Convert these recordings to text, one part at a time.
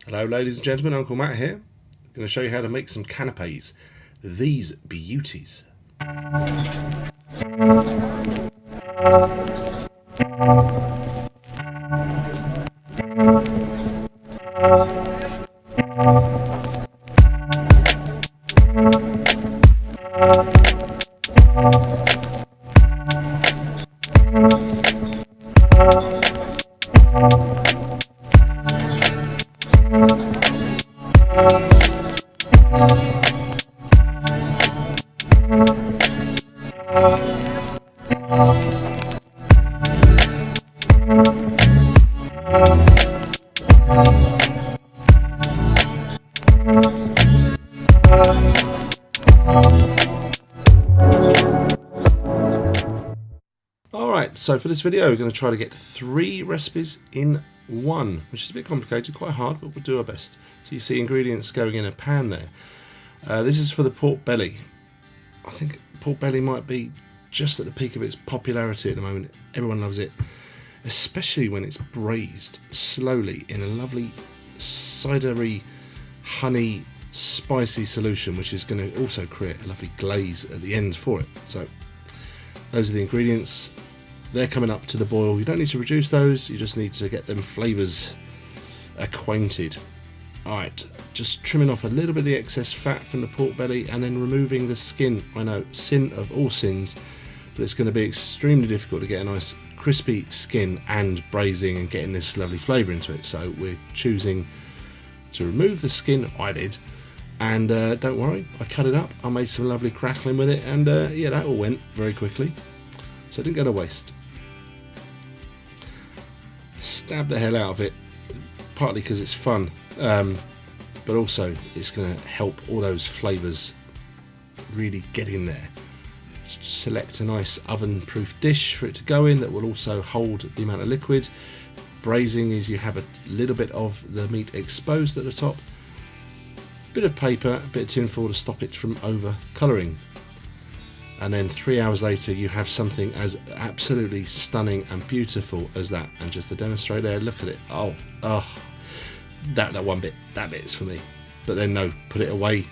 Hello ladies and gentlemen, Uncle Matt here. I'm going to show you how to make some canapés. These beauties. Alright, so for this video we're going to try to get 3 recipes in one, which is a bit complicated, quite hard, but we'll do our best. So you see ingredients going in a pan there. This is for the pork belly. I think pork belly might be just at the peak of its popularity at the moment. Everyone loves it, especially when it's braised slowly in a lovely cidery, honey, spicy solution, which is going to also create a lovely glaze at the end for it. So those are the ingredients. They're coming up to the boil. You don't need to reduce those, you just need to get them flavours acquainted. Alright, just trimming off a little bit of the excess fat from the pork belly and then removing the skin. I know, sin of all sins, but it's going to be extremely difficult to get a nice crispy skin and braising and getting this lovely flavour into it. So we're choosing to remove the skin. I did, and don't worry, I cut it up, I made some lovely crackling with it, and yeah, that all went very quickly, so it didn't go to waste. Stab the hell out of it, partly because it's fun, but also it's going to help all those flavours really get in there. Select a nice oven-proof dish for it to go in that will also hold the amount of liquid. Braising is you have a little bit of the meat exposed at the top, bit of paper, a bit of tin foil to stop it from over colouring, and then 3 hours later you have something as absolutely stunning and beautiful as that. And just to demonstrate there, look at it. Oh, that one bit, that bit's for me. But then no, put it away,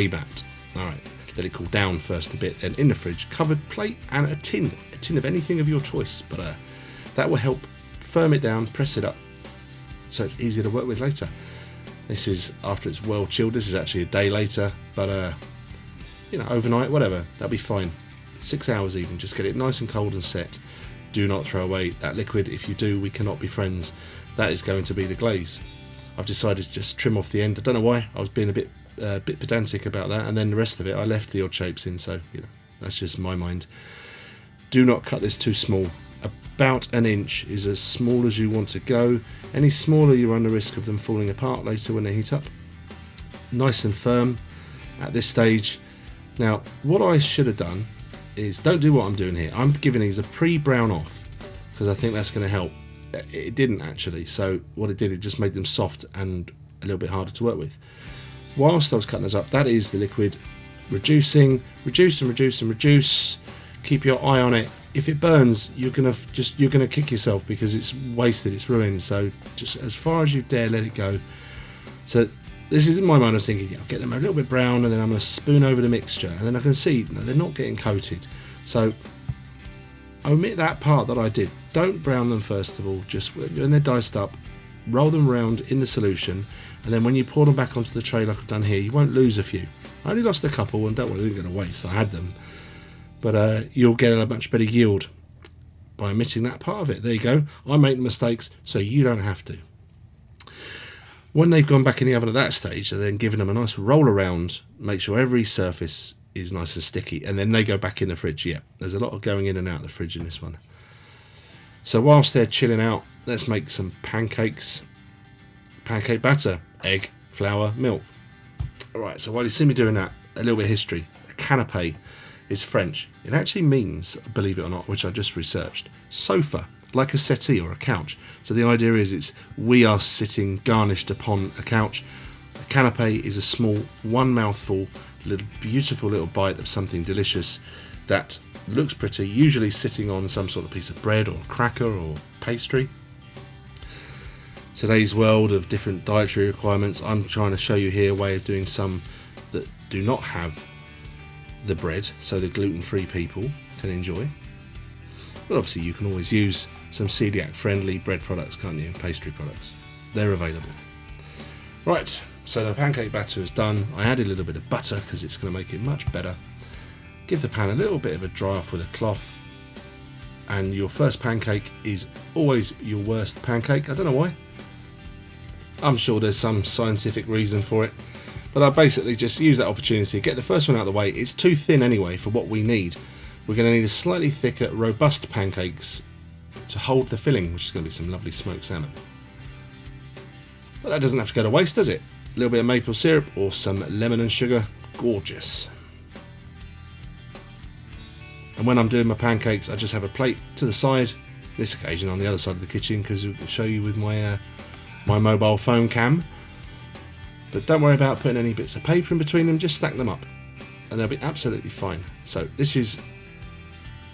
Matt. Alright, let it cool down first a bit, and in the fridge, covered plate and a tin of anything of your choice, but that will help firm it down, press it up so it's easier to work with later. This is after it's well chilled. This is actually a day later, but you know, overnight, whatever, that'll be fine. 6 hours even, just get it nice and cold and set. Do not throw away that liquid. If you do, we cannot be friends. That is going to be the glaze. I've decided to just trim off the end. I don't know why, I was being a bit pedantic about that, and then the rest of it I left the odd shapes in, so you know, that's just my mind. Do not cut this too small. About an inch is as small as you want to go. Any smaller, you run the risk of them falling apart later when they heat up. Nice and firm at this stage. Now, what I should have done is, don't do what I'm doing here. I'm giving these a pre-brown off because I think that's going to help. It didn't actually, so what it did, it just made them soft and a little bit harder to work with. Whilst I was cutting those up, that is the liquid reducing, reduce and reduce and reduce. Keep your eye on it. If it burns, you're gonna kick yourself because it's wasted, it's ruined. So just as far as you dare, let it go. So this is in my mind. I was thinking, yeah, I'll get them a little bit brown, and then I'm going to spoon over the mixture, and then I can see no, they're not getting coated. So omit that part that I did. Don't brown them first of all. Just when they're diced up, roll them around in the solution, and then when you pour them back onto the tray like I've done here, you won't lose a few. I only lost a couple, and don't worry, they didn't go to waste. I had them. But you'll get a much better yield by omitting that part of it. There you go. I make the mistakes so you don't have to. When they've gone back in the oven at that stage, and then giving them a nice roll around, make sure every surface is nice and sticky, and then they go back in the fridge. Yeah, there's a lot of going in and out of the fridge in this one. So whilst they're chilling out, let's make some pancakes. Pancake batter, egg, flour, milk. Alright, so while you see me doing that, a little bit of history. A canapé is French. It actually means, believe it or not, which I just researched, sofa, like a settee or a couch. So the idea is we are sitting garnished upon a couch. A canapé is a small, one mouthful, beautiful little bite of something delicious that looks pretty, usually sitting on some sort of piece of bread or cracker or pastry. today's world of different dietary requirements, I'm trying to show you here a way of doing some that do not have the bread, so the gluten-free people can enjoy. But obviously you can always use some celiac friendly bread products, can't you, and pastry products. They're available. Right, so the pancake batter is done. I added a little bit of butter because it's going to make it much better. Give the pan a little bit of a dry off with a cloth, and your first pancake is always your worst pancake. I don't know why. I'm sure there's some scientific reason for it, but I basically just use that opportunity to get the first one out of the way. It's too thin anyway for what we need. We're going to need a slightly thicker, robust pancakes to hold the filling, which is going to be some lovely smoked salmon. But that doesn't have to go to waste, does it? A little bit of maple syrup or some lemon and sugar, gorgeous. And when I'm doing my pancakes, I just have a plate to the side, this occasion on the other side of the kitchen, because I'll show you with my my mobile phone cam. But don't worry about putting any bits of paper in between them, just stack them up and they'll be absolutely fine. So this is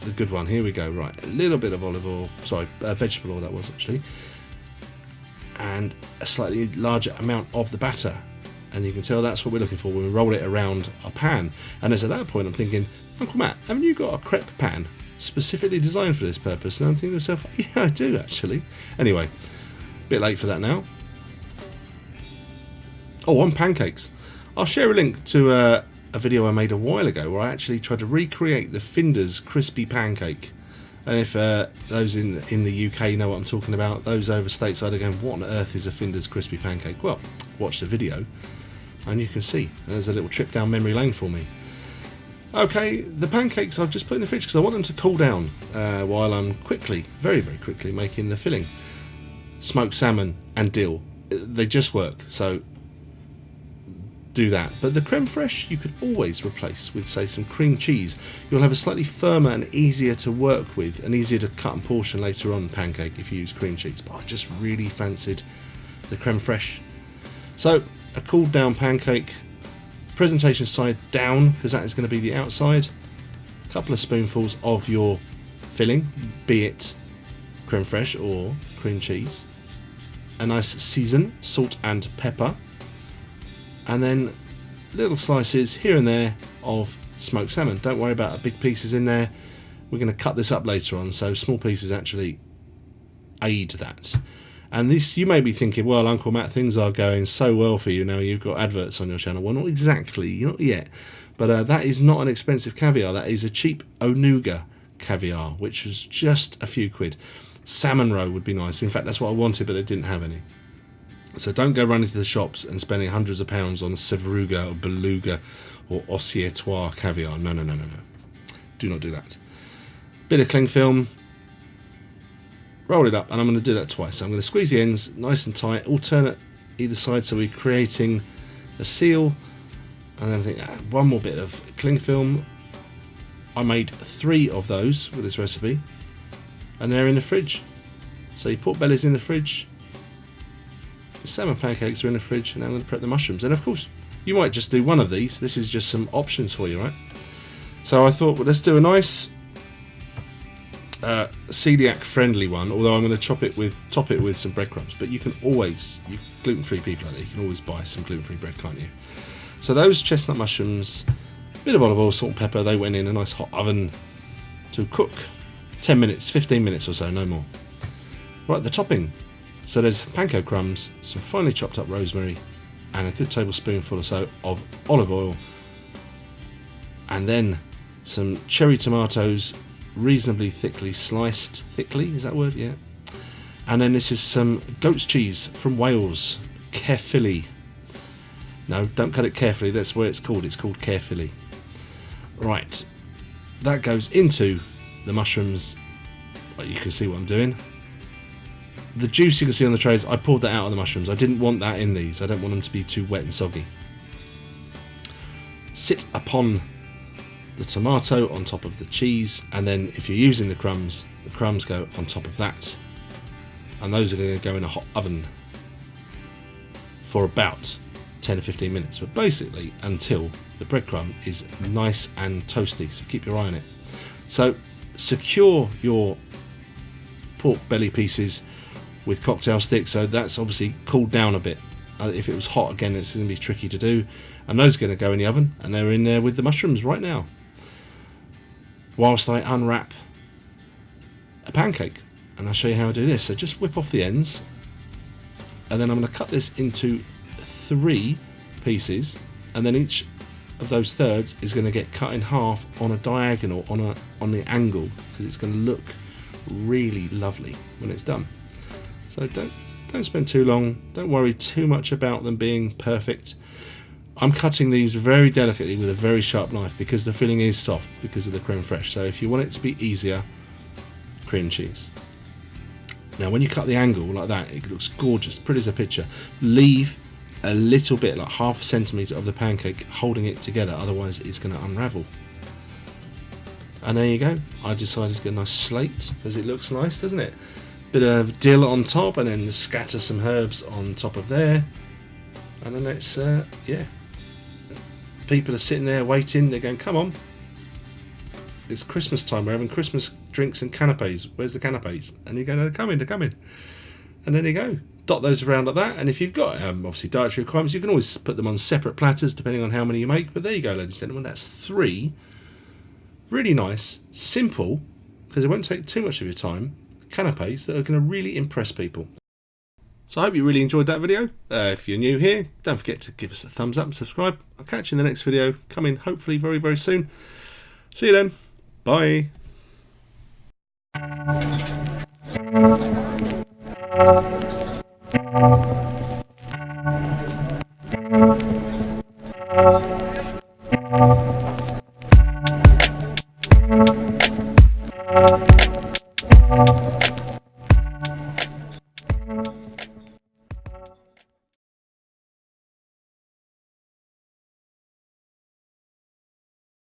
the good one. Here we go. Right, a little bit of olive oil, sorry, vegetable oil that was actually, and a slightly larger amount of the batter, and you can tell that's what we're looking for when we roll it around our pan. And as at that point I'm thinking, Uncle Matt, haven't you got a crepe pan specifically designed for this purpose? And I'm thinking to myself, yeah, I do actually. Anyway, a bit late for that now. Oh, on pancakes, I'll share a link to a video I made a while ago where I actually tried to recreate the Finder's crispy pancake. And if those in the UK know what I'm talking about, those over stateside are going, what on earth is a Finder's crispy pancake? Well, watch the video and you can see. There's a little trip down memory lane for me. Okay, the pancakes I've just put in the fridge because I want them to cool down while I'm quickly, very very quickly, making the filling. Smoked salmon and dill, they just work, so do that. But the creme fraiche you could always replace with, say, some cream cheese. You'll have a slightly firmer and easier to work with and easier to cut and portion later on pancake if you use cream cheese. But I just really fancied the creme fraiche. So a cooled down pancake, presentation side down because that is going to be the outside. A couple of spoonfuls of your filling, be it creme fraiche or cream cheese. A nice season, salt and pepper, and then little slices here and there of smoked salmon. Don't worry about big pieces in there. We're going to cut this up later on, so small pieces actually aid that. And this, you may be thinking, well, Uncle Matt, things are going so well for you now. You've got adverts on your channel. Well, not exactly, not yet. But that is not an expensive caviar. That is a cheap Onuga caviar, which was just a few quid. Salmon roe would be nice. In fact, that's what I wanted, but they didn't have any. So don't go running to the shops and spending hundreds of pounds on Sevruga or Beluga or Ossietois caviar. No. Do not do that. Bit of cling film. Roll it up, and I'm going to do that twice. So I'm going to squeeze the ends nice and tight, alternate either side, so we're creating a seal. And then I think one more bit of cling film. I made 3 of those with this recipe, and they're in the fridge. So your pork belly's in the fridge, the salmon pancakes are in the fridge, and I'm going to prep the mushrooms. And of course, you might just do one of these. This is just some options for you, right? So I thought, well, let's do a nice celiac friendly one, although I'm going to top it with some breadcrumbs. But you can always, you gluten-free people out there, you can always buy some gluten-free bread, can't you? So those chestnut mushrooms, a bit of olive oil, salt and pepper, they went in a nice hot oven to cook 10 minutes, 15 minutes or so, no more. Right, the topping. So there's panko crumbs, some finely chopped up rosemary, and a good tablespoonful or so of olive oil, and then some cherry tomatoes, reasonably thickly sliced. Thickly, is that a word? Yeah. And then this is some goat's cheese from Wales, Caerphilly. No, don't cut it carefully, that's what it's called. It's called Caerphilly. Right, that goes into the mushrooms. Well, you can see what I'm doing. The juice you can see on the trays, I poured that out of the mushrooms. I didn't want that in these. I don't want them to be too wet and soggy. Sit upon the tomato on top of the cheese, and then if you're using the crumbs go on top of that, and those are going to go in a hot oven for about 10 or 15 minutes, but basically until the breadcrumb is nice and toasty, so keep your eye on it. So secure your pork belly pieces with cocktail sticks, so that's obviously cooled down a bit. If it was hot again, it's going to be tricky to do. And those are going to go in the oven, and they're in there with the mushrooms right now. Whilst I unwrap a pancake, and I'll show you how I do this. So just whip off the ends, and then I'm going to cut this into 3 pieces, and then each of those thirds is going to get cut in half on a diagonal, on the angle, because it's going to look really lovely when it's done. So don't spend too long, don't worry too much about them being perfect. I'm cutting these very delicately with a very sharp knife because the filling is soft because of the creme fraiche. So if you want it to be easier, cream cheese. Now when you cut the angle like that, it looks gorgeous, pretty as a picture. Leave a little bit, like ½ centimetre of the pancake holding it together, otherwise it's going to unravel. And there you go. I decided to get a nice slate because it looks nice, doesn't it? Bit of dill on top, and then scatter some herbs on top of there, and then it's yeah. People are sitting there waiting. They're going, "Come on! It's Christmas time. We're having Christmas drinks and canapés. Where's the canapés?" And you go, "No, they're coming. They're coming." And then you go, dot those around like that. And if you've got obviously dietary requirements, you can always put them on separate platters depending on how many you make. But there you go, ladies and gentlemen. That's 3 really nice, simple, because it won't take too much of your time, canapés that are going to really impress people. So I hope you really enjoyed that video. If you're new here, don't forget to give us a thumbs up and subscribe. I'll catch you in the next video, coming hopefully very, very soon. See you then. Bye.